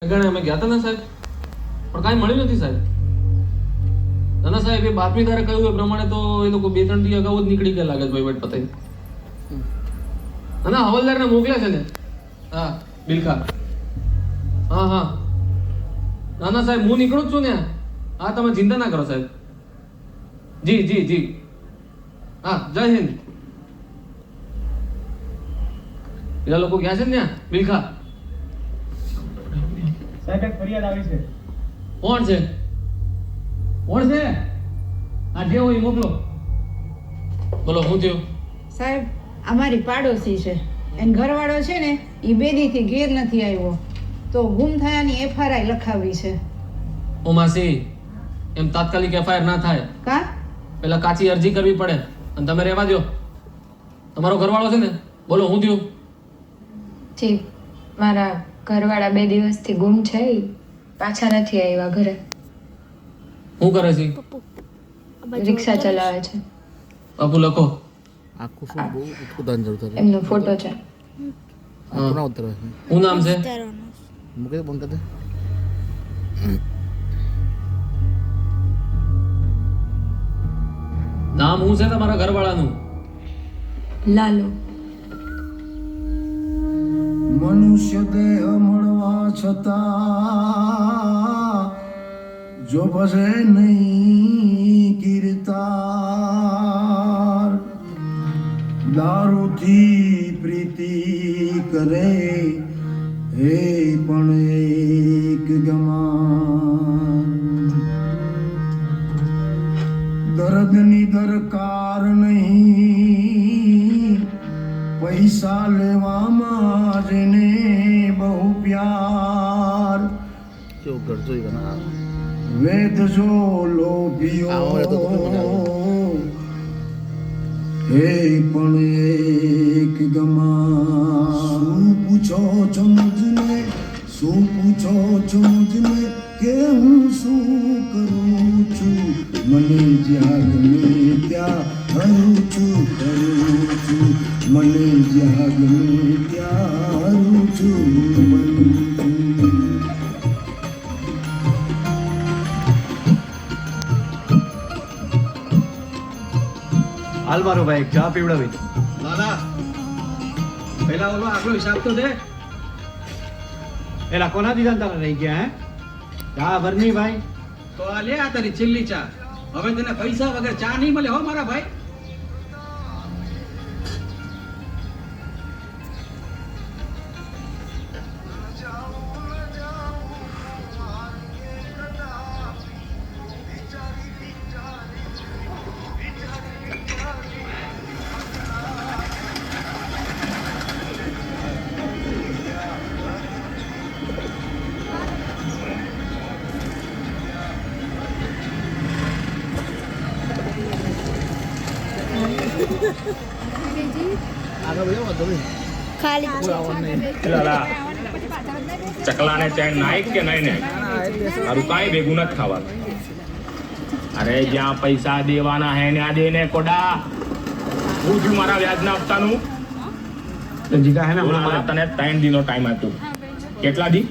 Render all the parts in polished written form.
ગણે અમે ગયા હતા ને સાહેબ, પણ કાંઈ મળ્યું નથી સાહેબ. નાના સાહેબ એ બાતમીદારે કહ્યું એ પ્રમાણે તો એ લોકો 2-3 દી અગાઉ જ નીકળી ગયા લાગે છે વહીવટ પતાઈ. ના હવાલદારને મોકલ્યા છે ને. હા બિલખા. હા હા નાના સાહેબ હું નીકળું જ છું ને. હા તમે ચિંતા ના કરો સાહેબ. જી જી જી હા જય હિન્દ. પેલા લોકો ગયા છે ને ત્યાં બિલખા. સાહેબ એક ફરિયાદ આવી છે. કોણ છે? કોણ છે? આ જે હોય મોકલો. બોલો શું થયું? સાહેબ અમારી પાડોશી છે, એન ઘરવાળો છે ને એ 2 દીથી ઘેર નથી આવ્યો, તો ગુમ થયાની એફઆરઆઈ લખાવી છે. ઓ માસી, એમ તાત્કાલિક એફઆઈઆર ના થાય. કા પેલા કાચી અરજી કરવી પડે અને તમે રહેવા દો. તમારો ઘરવાળો છે ને, બોલો શું થયું? જી મારા ઘરવાળા 2 દિવસથી ગુમ છે, પાછા નથી આવ્યા ઘરે. શું કરે છે? રિક્ષા ચલાવે છે. બાપુ લખો. આખું શું બહુ ઉદાન જરૂર છે. એમનો ફોટો છે. કોના ઉતરે છે? શું નામ છે? મૂકે બંધ કરી દે. નામ શું છે તમારા ઘરવાળાનું? લાલો. મનુષ્ય દેહ મળવા છતાં જો ભજે નહીં કીર્તાર, દારૂથી પ્રીતિ કરે એ પણ એક ગમાન. દર્દની દરકાર નહીં, પૈસા લેવામાં જેને બહુ પ્યાર. કેવું ઘર જોઈ ગયો. વેદ જો લોભિયો હે પણ એક ગમા. શું પૂછો છો મુજને, શું પૂછો છો મુજને કે હું શું કરું છું? મને જ્યાં ગમે ત્યાં હરું છું, કરું છું. મને જ્યાં ગમે ત્યાં હરું છું, બનું છું. હાલ મારો ભાઈ ચા પીવડાવી. દાદા પેલા ઓલો આપણો હિસાબ તો દે. એલા કોના દીધા તારે રહી ગયા હે? ચા ભરની ભાઈ. તો આ લે આ તારી છેલ્લી ચા. હવે તને પૈસા વગર ચા નહીં મળે હો મારા ભાઈ. ચકલાને ચેન નાઈક કે નહીં ને મારું કાંઈ ભેગું નથી થવાનું. અરે જ્યાં પૈસા દેવાના હે ને આ દેને કોડા. હું છું મારા વ્યાજના હપ્તાનું. જીગા હે ને બોલો, મને તને 3 દીનો ટાઈમ આપ્યો. કેટલા દી?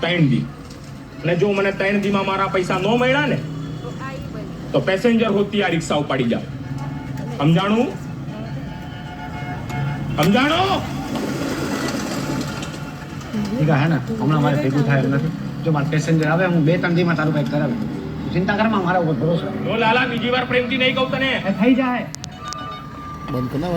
3 દી. અને જો મને 3 દીમાં મારા પૈસા ન મળ્યા ને તો પેસેન્જર હોતી આ રિક્ષા ઉપાડી જાવ. સમજાણું? સમજાણું? જીગા હે ને હમણાં મારે ભેગું થાય એમ નથી. જો મારે પેસેન્જર આવે હું 2-3 દીમાં તારું કંઈક કરાવી. ચિંતા કરમાં મારા ઉપર ભરોસો. નો લાલા, બીજી વાર પ્રેમથી નહીં કહું તને. થઈ જાય. બંધ કર ના.